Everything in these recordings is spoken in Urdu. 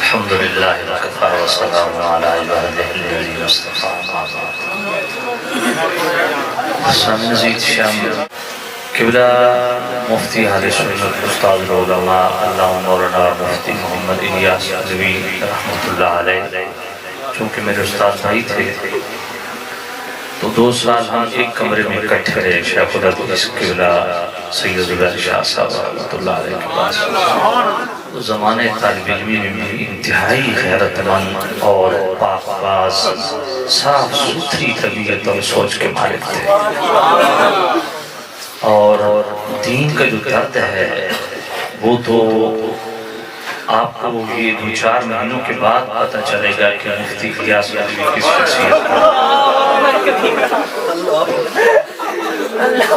الحمدللہ وکفی وسلام علی عبادہ الذین اصطفی سامع عزیز شامل قبلہ مفتی اہل سنت استاد العلماء علامہ مولانا مفتی محمد الیاس عزوی رحمۃ اللہ علیہ چونکہ میرے استاد بھائی تھے تو 2 سال ہم ایک کمرے میں اکٹھے رہے شیخ الحدیث قبلہ سید زبیر شاہ صاحب رحمۃ اللہ علیہ کے پاس. تو زمانے طالب علمی میں بھی انتہائی غیرت مند اور پاک باز صاف ستھری طبیعت اور سوچ کے مالک تھے، اور دین کا جو درد ہے وہ تو آپ کو یہ 2-4 مہینوں کے بعد پتہ چلے گا کہ مفتی الیاس عزوی کس شخصیت ہے.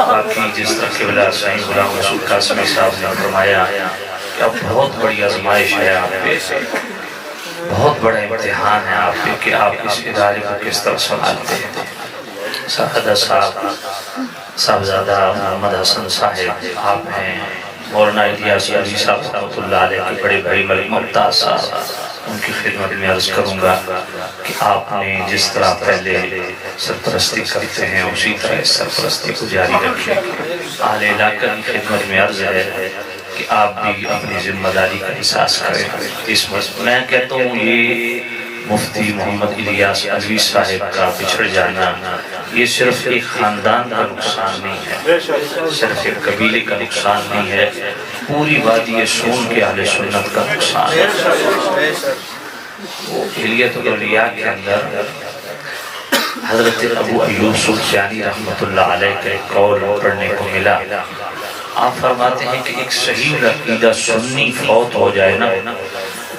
باقی جس طرح قبلہ سائیں غلام رسول قاسمی صاحب نے فرمایا کہ اب بہت بڑی آزمائش ہے آپ پہ، بہت بڑا امتحان ہے آپ پہ کہ آپ اس ادارے کو کس طرح سنبھالتے ہیں. سعادہ صاحبزادہ محمد حسن صاحب آپ ہیں، مولانا الیاس عزوی صاحب رحمۃ اللہ علیہ کے بڑے بھائی ملک ممتاز صاحب، ان کی خدمت میں عرض کروں گا کہ آپ نے جس طرح پہلے سرپرستی کرتے ہیں اسی طرح اس سرپرستی کو جاری رکھیں. اہل علاقہ کی خدمت میں عرض ہے کہ آپ بھی اپنی ذمہ داری کا احساس کریں. اس میں کہتا ہوں یہ مفتی محمد الیاس عزوی صاحب کا بچھڑ جانا یہ صرف ایک خاندان کا نقصان نہیں ہے، صرف ایک قبیلے کا نقصان نہیں ہے، پوری وادی سون کے اہل سنت کا نقصان ہے. حلیت الاولیاء کے اندر حضرت ابو ایوب سختیانی رحمۃ اللہ علیہ کا ایک قول پڑھنے کو ملا. آپ فرماتے ہیں کہ ایک صحیح عقیدہ سنی فوت ہو جائے نا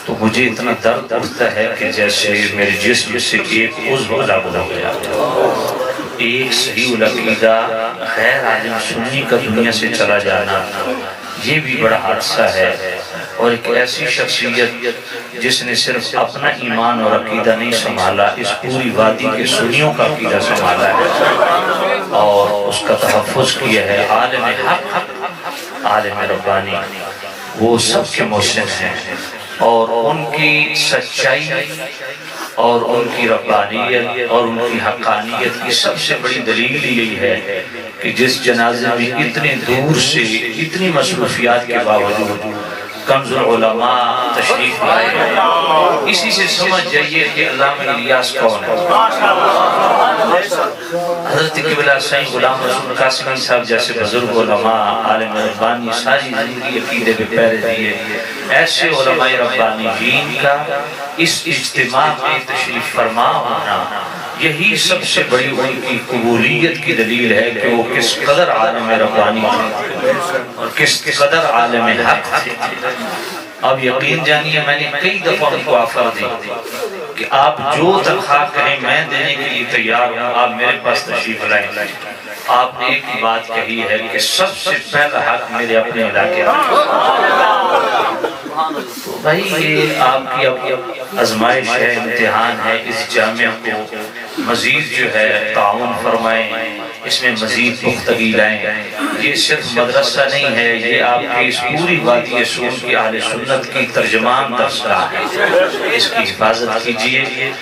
تو مجھے اتنا درد اٹھتا ہے کہ جیسے میرے جسم سے ایک عضو الگ ہو گیا. ایک صحیح عقیدہ غیر عالم سنی کا دنیا سے چلا جانا یہ بھی بڑا حادثہ ہے، اور ایک ایسی شخصیت جس نے صرف اپنا ایمان اور عقیدہ نہیں سنبھالا، اس پوری وادی کے سنیوں کا عقیدہ سنبھالا ہے اور اس کا تحفظ کیا ہے. عالم حق، عالم ربانی وہ سب کے محسن ہیں، اور ان کی سچائی اور ان کی ربانیت اور ان کی حقانیت کی سب سے بڑی دلیل یہی ہے کہ جس جنازے میں اتنے دور سے اتنی مصروفیات کے باوجود کنز العلماء تشریف لائے ہیں، اسی سے سمجھ جائیے کہ علامہ الیاس کون ہے. حضرت قبلہ سائیں غلام رسول قاسمی صاحب جیسے بزرگ علماء عالم ربانی ساری زندگی عقیدے پہ پیرے دیے. ایسے علماء ربانیین کا اس اجتماع میں تشریف فرما ہونا یہی سب سے بڑی ان کی قبولیت کی دلیل ہے کہ وہ کس قدر عالم ربانی تھے اور کس قدر عالم حق تھے. اب یقین جانیے میں نے کئی دفعہ ان کو آفر دی کہ آپ جو تنخواہ کہیں میں دینے کے لیے تیار ہوں، آپ میرے پاس تشریف لائیں. آپ نے ایک بات کہی ہے کہ سب سے پہلا حق میرے اپنے علاقے میں. بھائی یہ آپ کی آزمائش ہے، امتحان ہے. اس جامعہ کو مزید جو ہے تعاون فرمائیں، اس میں مزید پختگی لائیں. یہ صرف مدرسہ نہیں ہے، یہ آپ کی اس پوری وادی سون کی اہل سنت کی ترجمان درسگاہ ہے. اس کی حفاظت کیجیے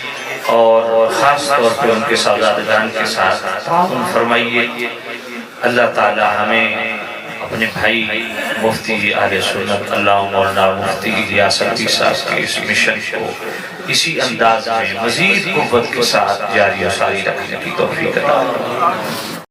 اور خاص طور پہ ان کے سعادتگان کے ساتھ تعاون فرمائیے. اللہ تعالی ہمیں اپنے بھائی مفتی اہل سنت علامہ مولانا مفتی الیاس عزوی صاحب کے اس مشن کو اسی انداز میں مزید قوت کے ساتھ جاری و ساری رکھنے کی توفیق عطا فرمائے.